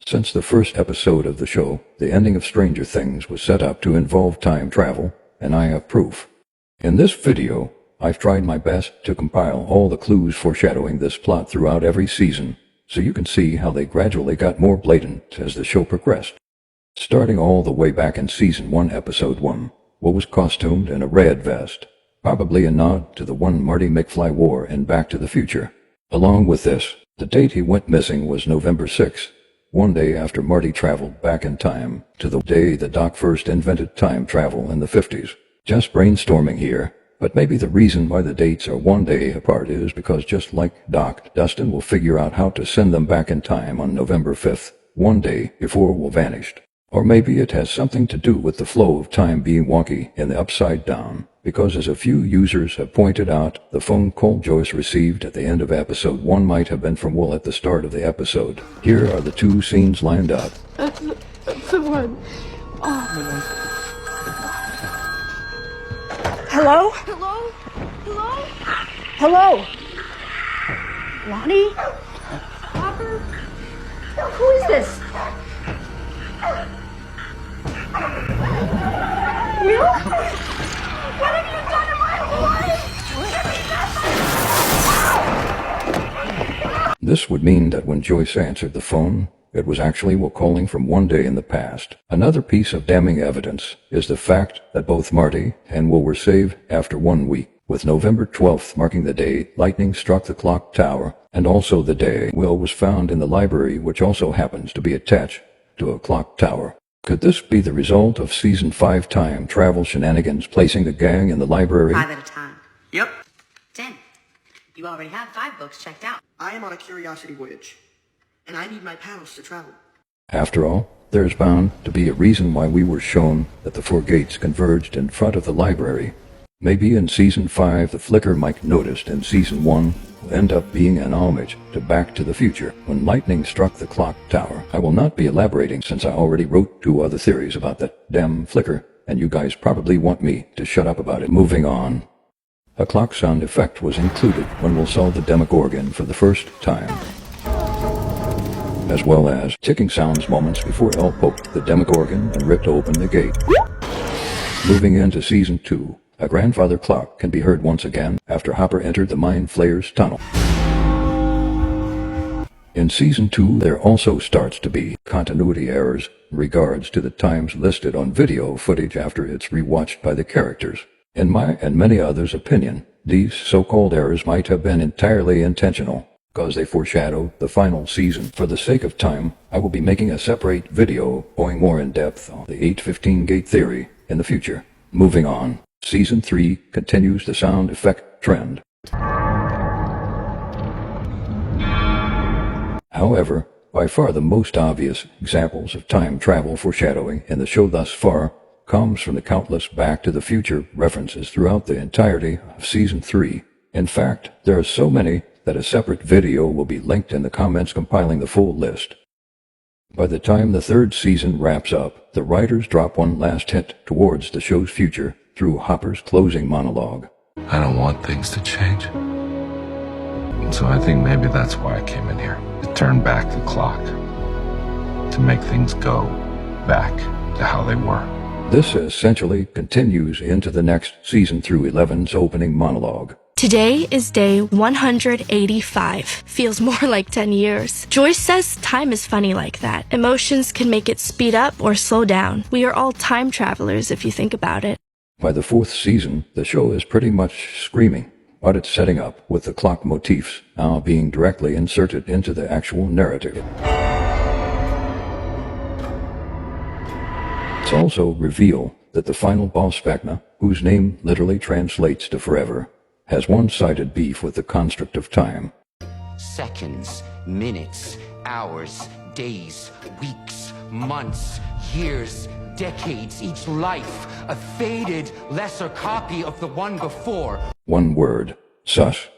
Since the first episode of the show, the ending of Stranger Things was set up to involve time travel, and I have proof. In this video, I've tried my best to compile all the clues foreshadowing this plot throughout every season, so you can see how they gradually got more blatant as the show progressed. Starting all the way back in Season 1, Episode 1, Will was costumed in a red vest, probably a nod to the one Marty McFly wore in Back to the Future. Along with this, the date he went missing was November 6th, one day after Marty traveled back in time to the day that Doc first invented time travel in the 50s. Just brainstorming here, but maybe the reason why the dates are one day apart is because just like Doc, Dustin will figure out how to send them back in time on November 5th, one day before Will vanished. Or maybe it has something to do with the flow of time being wonky in the Upside Down, because as a few users have pointed out, the phone call Joyce received at the end of Episode 1 might have been from Will at the start of the episode. Here are the two scenes lined up. That's the one. Oh. Hello? Hello? Hello? Hello? Lonnie? Hopper? Who is this? Will? What have you done to my life? This would mean that when Joyce answered the phone, it was actually Will calling from one day in the past. Another piece of damning evidence is the fact that both Marty and Will were saved after 1 week, with November 12th marking the day lightning struck the clock tower, and also the day Will was found in the library, which also happens to be attached to a clock tower. Could this be the result of Season 5 time travel shenanigans, placing the gang in the library? 5 at a time. Yep. 10. You already have 5 books checked out. I am on a curiosity voyage, and I need my paddles to travel. After all, there's bound to be a reason why we were shown that the 4 gates converged in front of the library. Maybe in Season 5 the flicker Mike noticed in Season 1 will end up being an homage to Back to the Future when lightning struck the clock tower. I will not be elaborating since I already wrote 2 other theories about that damn flicker, and you guys probably want me to shut up about it. Moving on. A clock sound effect was included when Will saw the Demogorgon for the first time, as well as ticking sounds moments before Elle poked the Demogorgon and ripped open the gate. Moving into Season 2, a grandfather clock can be heard once again after Hopper entered the Mind Flayer's tunnel. In Season 2, there also starts to be continuity errors in regards to the times listed on video footage after it's rewatched by the characters. In my and many others' opinion, these so-called errors might have been entirely intentional, because they foreshadow the final season. For the sake of time, I will be making a separate video going more in depth on the 815 gate theory in the future. Moving on. Season 3 continues the sound effect trend. However, by far the most obvious examples of time travel foreshadowing in the show thus far comes from the countless Back to the Future references throughout the entirety of Season 3. In fact, there are so many that a separate video will be linked in the comments compiling the full list. By the time the 3rd season wraps up, the writers drop one last hint towards the show's future through Hopper's closing monologue. I don't want things to change. And so I think maybe that's why I came in here. To turn back the clock. To make things go back to how they were. This essentially continues into the next season through 11's opening monologue. Today is day 185. Feels more like 10 years. Joyce says time is funny like that. Emotions can make it speed up or slow down. We are all time travelers if you think about it. By the 4th season, the show is pretty much screaming what it's setting up, with the clock motifs now being directly inserted into the actual narrative. It's also revealed that the final boss Vecna, whose name literally translates to forever, has one-sided beef with the construct of time. Seconds, minutes, hours, days, weeks, months, years, decades, each life, a faded, lesser copy of the one before. One word, sus.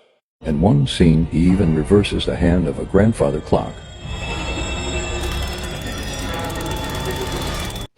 In one scene, he even reverses the hand of a grandfather clock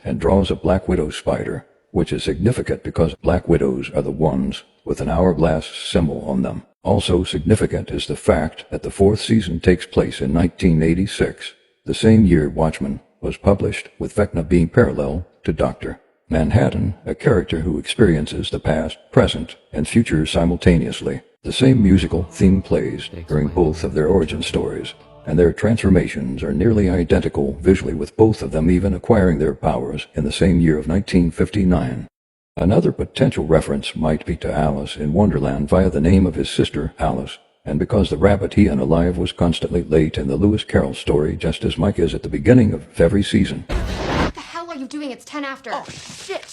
and draws a Black Widow spider, which is significant because Black Widows are the ones with an hourglass symbol on them. Also significant is the fact that the 4th season takes place in 1986, The same year Watchmen was published, with Vecna being parallel to Dr. Manhattan, a character who experiences the past, present, and future simultaneously. The same musical theme plays during both of their origin stories, and their transformations are nearly identical visually, with both of them even acquiring their powers in the same year of 1959. Another potential reference might be to Alice in Wonderland via the name of his sister, Alice, and because the rabbit he unalive was constantly late in the Lewis Carroll story, just as Mike is at the beginning of every season. What the hell are you doing? It's 10 after. Oh, shit.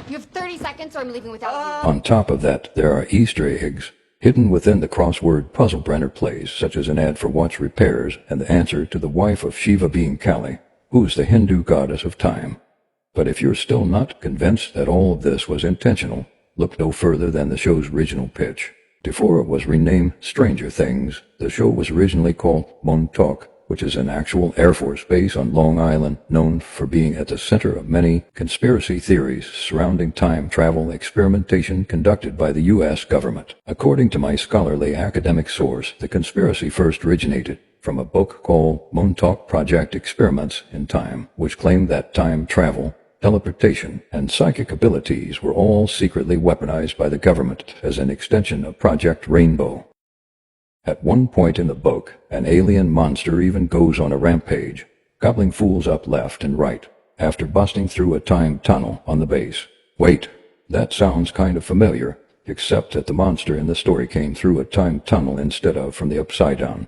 You have 30 seconds or I'm leaving without you. On top of that, there are Easter eggs hidden within the crossword puzzle Brenner plays, such as an ad for watch repairs and the answer to the wife of Shiva being Kali, who is the Hindu goddess of time. But if you're still not convinced that all of this was intentional, look no further than the show's original pitch. Before it was renamed Stranger Things, the show was originally called Montauk, which is an actual Air Force base on Long Island, known for being at the center of many conspiracy theories surrounding time travel experimentation conducted by the U.S. government. According to my scholarly academic source, the conspiracy first originated from a book called Montauk Project Experiments in Time, which claimed that time travel, teleportation, and psychic abilities were all secretly weaponized by the government as an extension of Project Rainbow. At one point in the book, an alien monster even goes on a rampage, gobbling fools up left and right, after busting through a time tunnel on the base. Wait, that sounds kind of familiar, except that the monster in the story came through a time tunnel instead of from the upside down.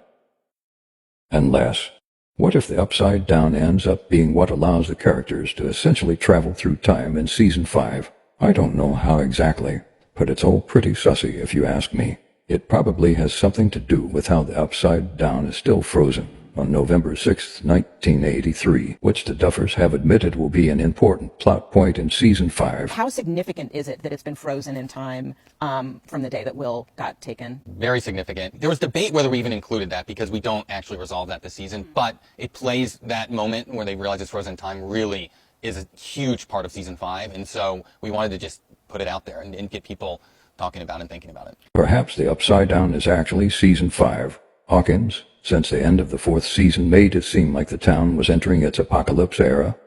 Unless, what if the upside down ends up being what allows the characters to essentially travel through time in season 5? I don't know how exactly, but it's all pretty sussy if you ask me. It probably has something to do with how the upside down is still frozen on November 6, 1983, which the Duffers have admitted will be an important plot point in season 5. How significant is it that it's been frozen in time from the day that Will got taken? Very significant. There was debate whether we even included that because we don't actually resolve that this season, but it plays that moment where they realize it's frozen in time really is a huge part of season 5, and so we wanted to just put it out there and get people talking about it and thinking about it. Perhaps the upside down is actually season 5. Hawkins, since the end of the 4th season, made it seem like the town was entering its apocalypse era.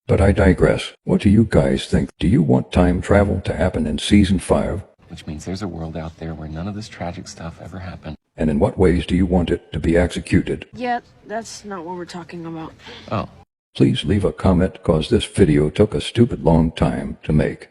But I digress. What do you guys think? Do you want time travel to happen in season 5? Which means there's a world out there where none of this tragic stuff ever happened. And in what ways do you want it to be executed? Yeah, that's not what we're talking about. Oh. Please leave a comment, cause this video took a stupid long time to make.